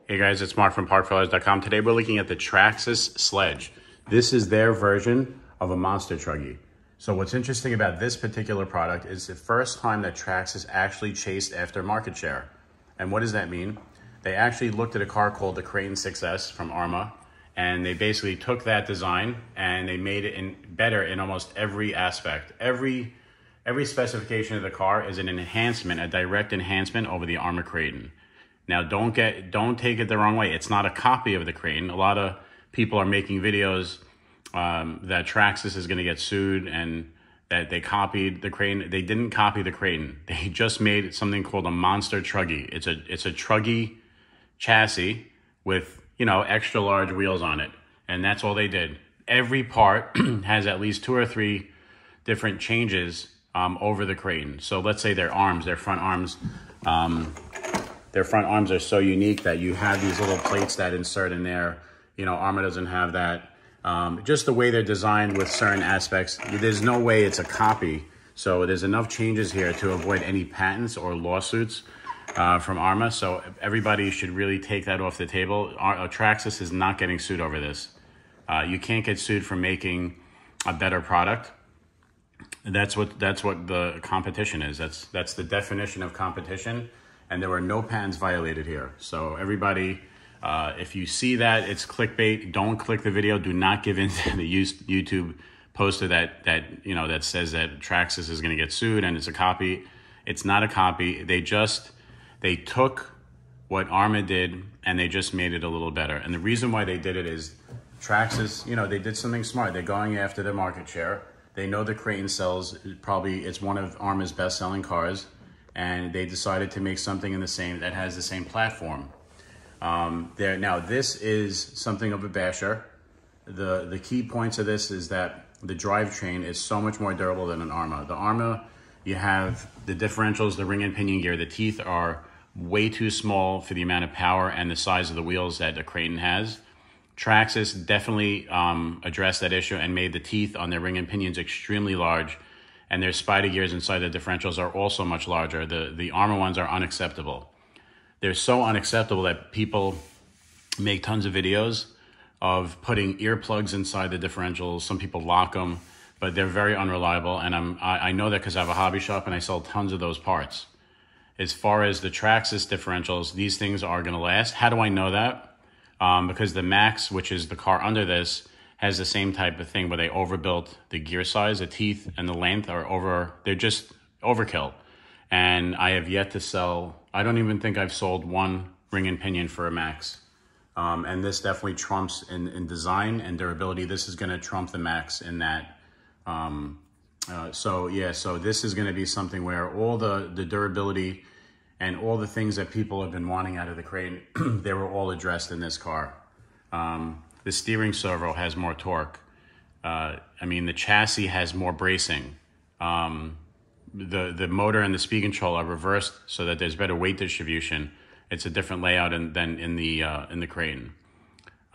Hey guys, it's Mark from parkfellers.com. Today we're looking at the Traxxas SLEDGE. This is their version of a monster truggy. So what's interesting about this particular product is the first time that Traxxas actually chased after market share. And what does that mean? They actually looked at a car called the Crane 6S from Arma, and they basically took that design and they made it better in almost every aspect. Every specification of the car is an enhancement, a direct enhancement over the Arma Crane. Now, don't take it the wrong way. It's not a copy of the Crane. A lot of people are making videos that Traxxas is going to get sued and that they copied the Crane. They didn't copy the Crane. They just made something called a monster truggy. It's a truggy chassis with, extra large wheels on it. And that's all they did. Every part has at least 2 or 3 different changes over the Crane. So let's say their front arms. Their front arms are so unique that you have these little plates that insert in there. Arma doesn't have that. Just the way they're designed with certain aspects, there's no way it's a copy. So there's enough changes here to avoid any patents or lawsuits from Arma. So everybody should really take that off the table. Traxxas is not getting sued over this. You can't get sued for making a better product. That's what the competition is. That's the definition of competition. And there were no patents violated here. So everybody, if you see that it's clickbait, don't click the video. Do not give in to the YouTube poster that says that Traxxas is going to get sued and it's a copy. It's not a copy. They took what Arma did and they just made it a little better. And the reason why they did it is Traxxas, they did something smart. They're going after their market share. They know the Crane sells, it's one of Arma's best-selling cars. And they decided to make something that has the same platform. Now this is something of a basher. The key points of this is that the drivetrain is so much more durable than an Arma. The Arma, you have the differentials, the ring and pinion gear. The teeth are way too small for the amount of power and the size of the wheels that the Crane has. Traxxas definitely addressed that issue and made the teeth on their ring and pinions extremely large. And their spider gears inside the differentials are also much larger. The Arma ones are unacceptable. They're so unacceptable that people make tons of videos of putting earplugs inside the differentials. Some people lock them, but they're very unreliable. And I know that because I have a hobby shop and I sell tons of those parts. As far as the Traxxas differentials, these things are going to last. How do I know that? Because the Max, which is the car under this, has the same type of thing where they overbuilt the gear size, the teeth and the length they're just overkill. And I have yet to sell, I don't even think I've sold one ring and pinion for a Max. And this definitely trumps in design and durability. This is gonna trump the Max in that. So this is gonna be something where all the durability and all the things that people have been wanting out of the Crane, they were all addressed in this car. The steering servo has more torque. The chassis has more bracing. The motor and the speed control are reversed so that there's better weight distribution. It's a different layout than in the Crane.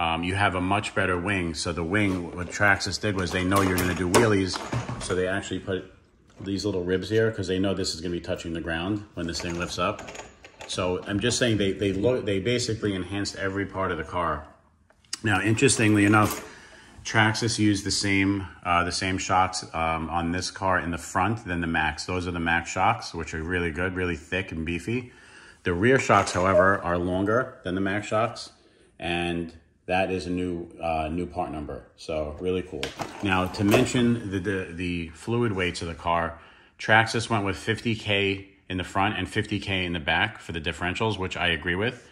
You have a much better wing. So the wing, what Traxxas did was they know you're going to do wheelies, so they actually put these little ribs here because they know this is going to be touching the ground when this thing lifts up. So I'm just saying they basically enhanced every part of the car. Now, interestingly enough, Traxxas used the same shocks on this car in the front than the Max. Those are the Max shocks, which are really good, really thick and beefy. The rear shocks, however, are longer than the Max shocks, and that is a new part number. So really cool. Now, to mention the fluid weights of the car, Traxxas went with 50K in the front and 50K in the back for the differentials, which I agree with.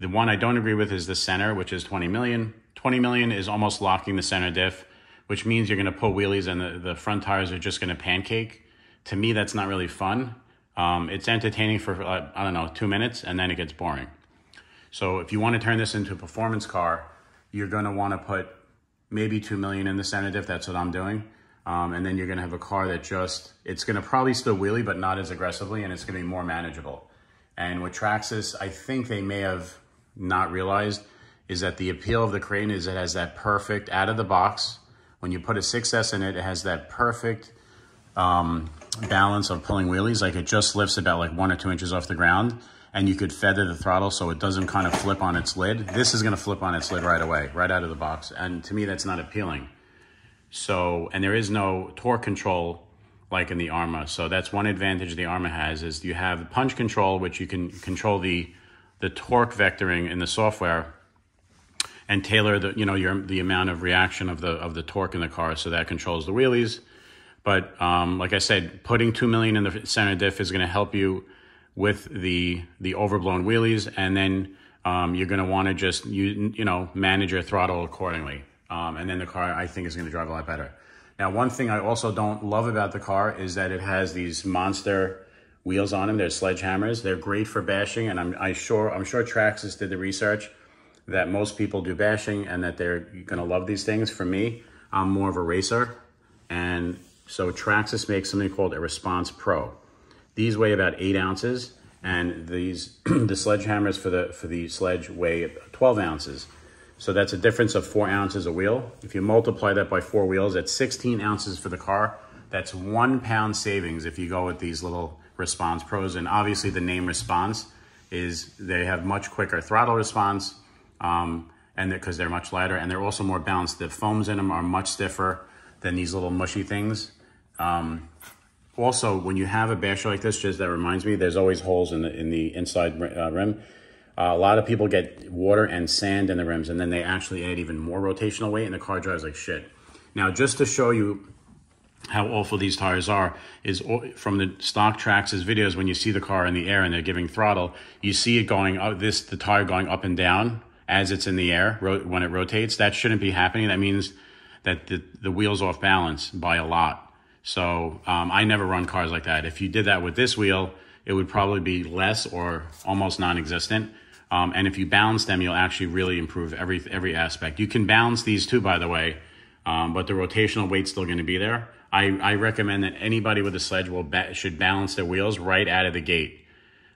The one I don't agree with is the center, which is 20 million. 20 million is almost locking the center diff, which means you're going to pull wheelies and the front tires are just going to pancake. To me, that's not really fun. It's entertaining for, 2 minutes, and then it gets boring. So if you want to turn this into a performance car, you're going to want to put maybe 2 million in the center diff. That's what I'm doing. And then you're going to have a car that it's going to probably still wheelie, but not as aggressively, and it's going to be more manageable. And with Traxxas, I think they may have not realized is that the appeal of the Crane is it has that perfect out of the box. When you put a 6S in it, it has that perfect balance of pulling wheelies. Like it just lifts about 1 or 2 inches off the ground. and you could feather the throttle so it doesn't kind of flip on its lid. This is gonna flip on its lid right away, right out of the box. And to me, that's not appealing. So, and there is no torque control like in the Arma. So that's one advantage the Arma has, is you have punch control, which you can control the torque vectoring in the software and tailor the amount of reaction of the torque in the car, so that controls the wheelies. But like I said, putting 2 million in the center diff is going to help you with the overblown wheelies, and then you're going to want to just manage your throttle accordingly, and then the car, I think, is going to drive a lot better. Now, one thing I also don't love about the car is that it has these monster wheels on them. They're sledgehammers. They're great for bashing, and I'm sure Traxxas did the research that most people do bashing and that they're gonna love these things. For me, I'm more of a racer, and so Traxxas makes something called a Response Pro. These weigh about 8 ounces, and these the sledgehammers for the sledge weigh 12 ounces. So that's a difference of 4 ounces a wheel. If you multiply that by 4 wheels, that's 16 ounces for the car. That's 1 pound savings if you go with these little Response Pros. And obviously the name Response is they have much quicker throttle response, and because they're much lighter, and they're also more balanced. The foams in them are much stiffer than these little mushy things. Also, when you have a basher like this, just that reminds me, there's always holes in the inside rim. A lot of people get water and sand in the rims, and then they actually add even more rotational weight, and the car drives like shit. Now, just to show you how awful these tires are, is from the stock Traxxas videos, when you see the car in the air and they're giving throttle, you see it going up, the tire going up and down as it's in the air when it rotates. That shouldn't be happening. That means that the wheel's off balance by a lot. So I never run cars like that. If you did that with this wheel, it would probably be less or almost non-existent. And if you balance them, you'll actually really improve every aspect. You can balance these too, by the way, but the rotational weight's still going to be there. I recommend that anybody with a sledge should balance their wheels right out of the gate.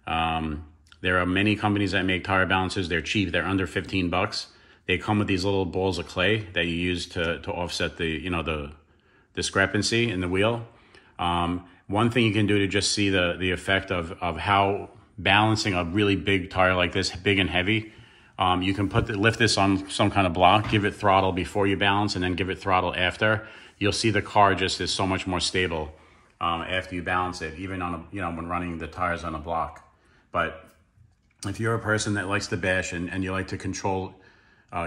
There are many companies that make tire balancers. They're cheap. They're under 15 bucks. They come with these little balls of clay that you use to offset the discrepancy in the wheel. One thing you can do to just see the effect of how balancing a really big tire like this, big and heavy, you can lift this on some kind of block, give it throttle before you balance, and then give it throttle after. You'll see the car just is so much more stable after you balance it, even on when running the tires on a block. But if you're a person that likes to bash and you like to control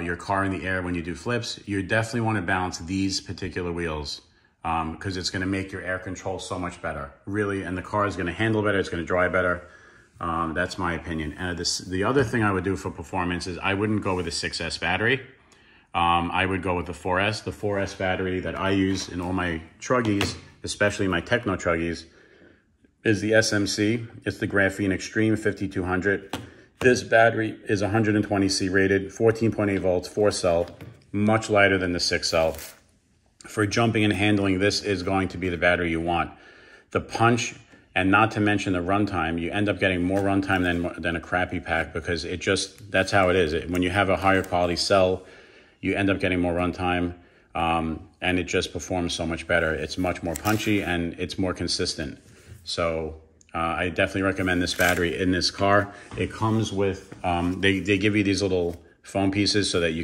your car in the air when you do flips, you definitely want to balance these particular wheels, because it's going to make your air control so much better, really, and the car is going to handle better, it's going to drive better. That's my opinion. And the other thing I would do for performance is I wouldn't go with a 6S battery. I would go with the 4S. The 4S battery that I use in all my truggies, especially my Techno truggies, is the SMC. It's the Graphene Extreme 5200. This battery is 120C rated, 14.8 volts, 4-cell, much lighter than the 6-cell. For jumping and handling, this is going to be the battery you want. The punch, and not to mention the runtime, you end up getting more runtime than a crappy pack, because that's how it is. When you have a higher quality cell, you end up getting more runtime, and it just performs so much better. It's much more punchy and it's more consistent. So I definitely recommend this battery in this car. It comes with, they give you these little foam pieces so that you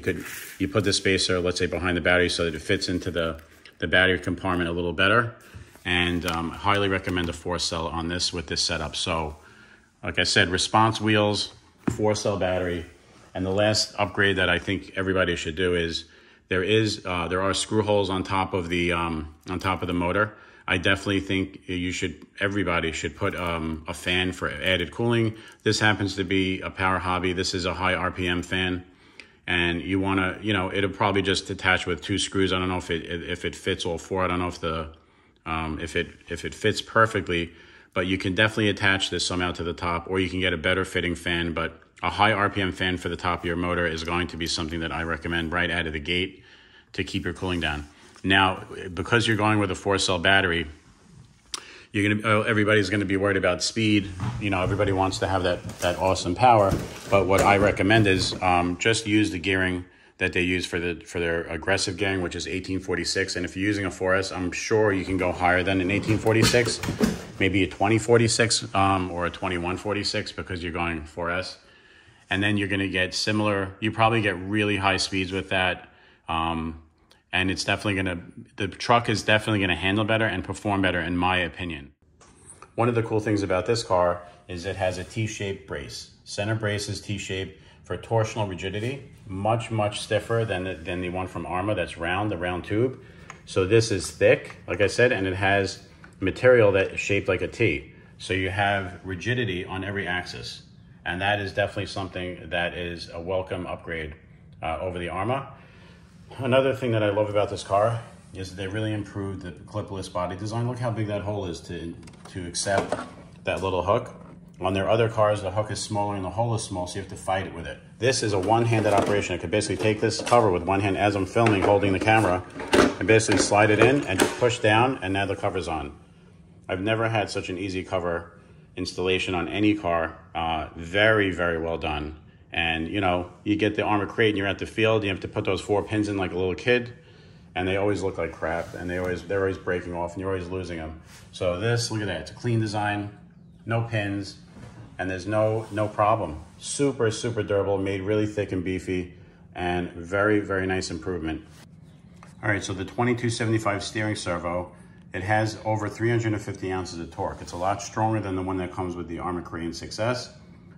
put the spacer, let's say, behind the battery so that it fits into the battery compartment a little better. And highly recommend a 4-cell on this with this setup. So like I said, Response wheels, 4-cell battery. And the last upgrade that I think everybody should do is there are screw holes on top of the motor. I definitely think everybody should put a fan for added cooling. This happens to be a Power Hobby. This is a high RPM fan, and you want to, it'll probably just attach with 2 screws. I don't know if it fits all 4. I don't know if it fits perfectly, but you can definitely attach this somehow to the top, or you can get a better fitting fan. But a high RPM fan for the top of your motor is going to be something that I recommend right out of the gate to keep your cooling down. Now, because you're going with a 4-cell battery, everybody's going to be worried about speed. Everybody wants to have that awesome power. But what I recommend is just use the gearing that they use for their aggressive gearing, which is 1846. And if you're using a 4S, I'm sure you can go higher than an 1846, maybe a 2046 or a 2146 because you're going 4S. And then you're gonna get similar, you probably get really high speeds with that. And it's definitely the truck is definitely gonna handle better and perform better in my opinion. One of the cool things about this car is it has a T-shaped brace. Center brace is T-shaped for torsional rigidity, much, much stiffer than the one from Arma that's round, the round tube. So this is thick, like I said, and it has material that is shaped like a T. So you have rigidity on every axis. And that is definitely something that is a welcome upgrade over the Arma. Another thing that I love about this car is they really improved the clipless body design. Look how big that hole is to accept that little hook. On their other cars, the hook is smaller and the hole is small, so you have to fight it with it. This is a one-handed operation. I could basically take this cover with one hand as I'm filming, holding the camera, and basically slide it in and push down, and now the cover's on. I've never had such an easy cover installation on any car. Very, very well done. And you know, you get the Arma crate and you're at the field, you have to put those 4 pins in like a little kid, and they always look like crap, and they're always breaking off and you're always losing them. So this, look at that, it's a clean design, no pins, and there's no problem. Super, super durable, made really thick and beefy, and very, very nice improvement. All right, so the 2275 steering servo, it has over 350 ounces of torque. It's a lot stronger than the one that comes with the Arma Crane 6S,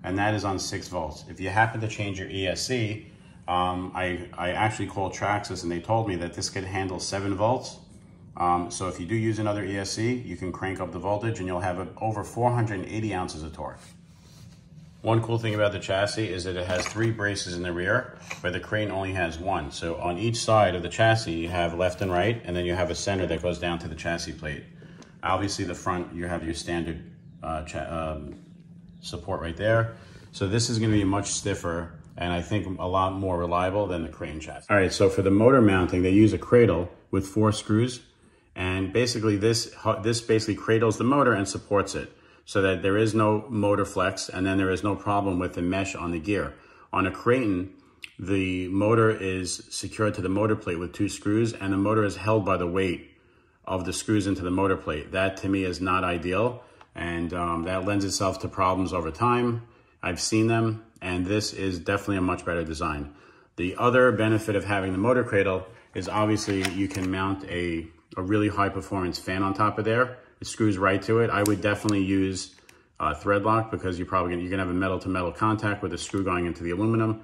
and that is on 6 volts. If you happen to change your ESC, I actually called Traxxas and they told me that this could handle 7 volts. So if you do use another ESC, you can crank up the voltage and you'll have over 480 ounces of torque. One cool thing about the chassis is that it has 3 braces in the rear, where the crane only has 1. So on each side of the chassis, you have left and right, and then you have a center that goes down to the chassis plate. Obviously the front, you have your standard support right there. So this is gonna be much stiffer, and I think a lot more reliable than the crane chassis. All right, so for the motor mounting, they use a cradle with 4 screws, and basically this basically cradles the motor and supports it, so that there is no motor flex, and then there is no problem with the mesh on the gear. On a Creighton, the motor is secured to the motor plate with 2 screws, and the motor is held by the weight of the screws into the motor plate. That to me is not ideal, and that lends itself to problems over time. I've seen them, and this is definitely a much better design. The other benefit of having the motor cradle is obviously you can mount a really high performance fan on top of there. It screws right to it. I would definitely use thread lock, because you're gonna have a metal to metal contact with a screw going into the aluminum.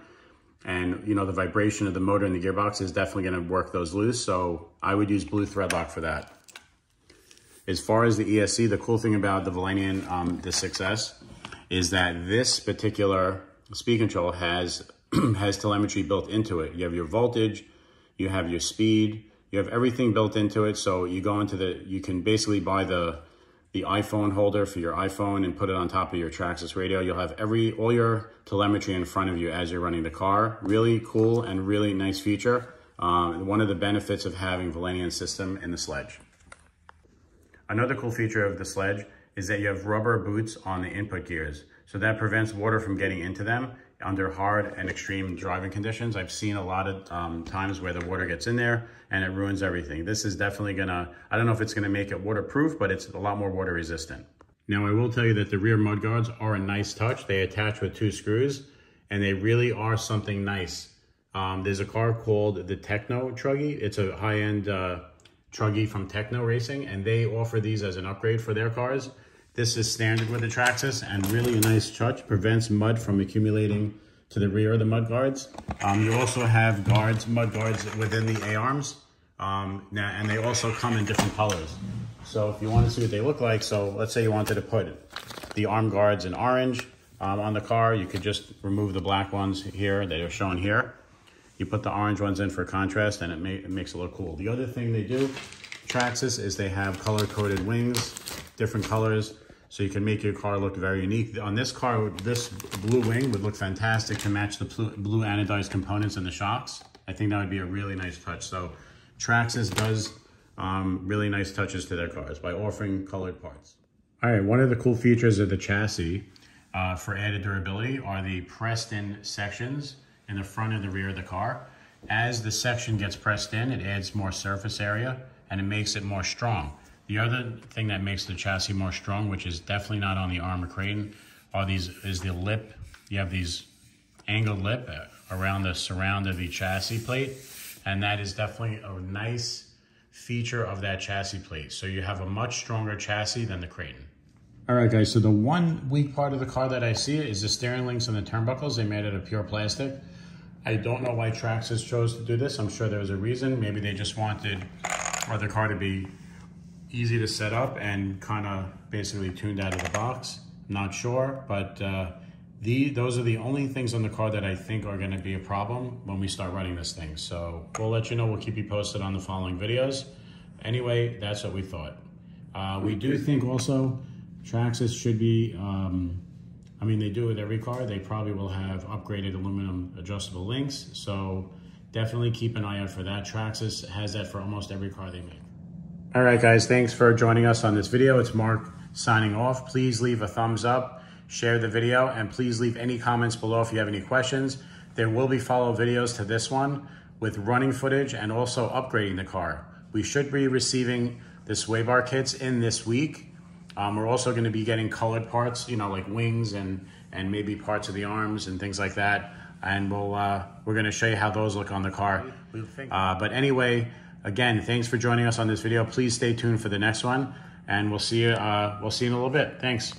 And you know, the vibration of the motor and the gearbox is definitely gonna work those loose. So I would use blue thread lock for that. As far as the ESC, the cool thing about the Valenian, the 6S, is that this particular speed control has telemetry built into it. You have your voltage, you have your speed, you have everything built into it. So you go into you can basically buy the iPhone holder for your iPhone and put it on top of your Traxxas radio. You'll have all your telemetry in front of you as you're running the car. Really cool and really nice feature. One of the benefits of having Valenian system in the Sledge. Another cool feature of the Sledge is that you have rubber boots on the input gears. So that prevents water from getting into them under hard and extreme driving conditions. I've seen a lot of times where the water gets in there and it ruins everything. This is definitely gonna, I don't know if it's gonna make it waterproof, but it's a lot more water resistant. Now I will tell you that the rear mud guards are a nice touch. They attach with 2 screws and they really are something nice. There's a car called the Techno Truggy. It's a high-end Truggy from Techno Racing, and they offer these as an upgrade for their cars. This is standard with the Traxxas and really a nice touch, prevents mud from accumulating to the rear of the mud guards. You also have mud guards within the A-arms, and they also come in different colors. So if you want to see what they look like, so let's say you wanted to put the arm guards in orange on the car, you could just remove the black ones here that are shown here. You put the orange ones in for contrast and it makes it look cool. The other thing they do, Traxxas, is they have color-coded wings, different colors, so you can make your car look very unique. On this car, this blue wing would look fantastic to match the blue anodized components in the shocks. I think that would be a really nice touch. So Traxxas does really nice touches to their cars by offering colored parts. All right, one of the cool features of the chassis for added durability are the pressed-in sections in the front and the rear of the car. As the section gets pressed in, it adds more surface area and it makes it more strong. The other thing that makes the chassis more strong, which is definitely not on the Armor Crane, is the lip. You have these angled lip around the surround of the chassis plate, and that is definitely a nice feature of that chassis plate. So you have a much stronger chassis than the Creighton. All right, guys, so the one weak part of the car that I see is the steering links and the turnbuckles. They made it of pure plastic. I don't know why Traxxas chose to do this. I'm sure there was a reason. Maybe they just wanted the car to be easy to set up and kind of basically tuned out of the box. Not sure, but those are the only things on the car that I think are going to be a problem when we start running this thing. So we'll let you know. We'll keep you posted on the following videos. Anyway, that's what we thought. We do think also Traxxas should be, I mean, they do with every car. They probably will have upgraded aluminum adjustable links. So definitely keep an eye out for that. Traxxas has that for almost every car they make. All right, guys, thanks for joining us on this video. It's Mark signing off. Please leave a thumbs up, share the video, and please leave any comments below if you have any questions. There will be follow videos to this one with running footage and also upgrading the car. We should be receiving the sway bar kits in this week. We're also going to be getting colored parts, you know, like wings and maybe parts of the arms and things like that. And we're going to show you how those look on the car. But anyway, again, thanks for joining us on this video. Please stay tuned for the next one, and we'll see you in a little bit. Thanks.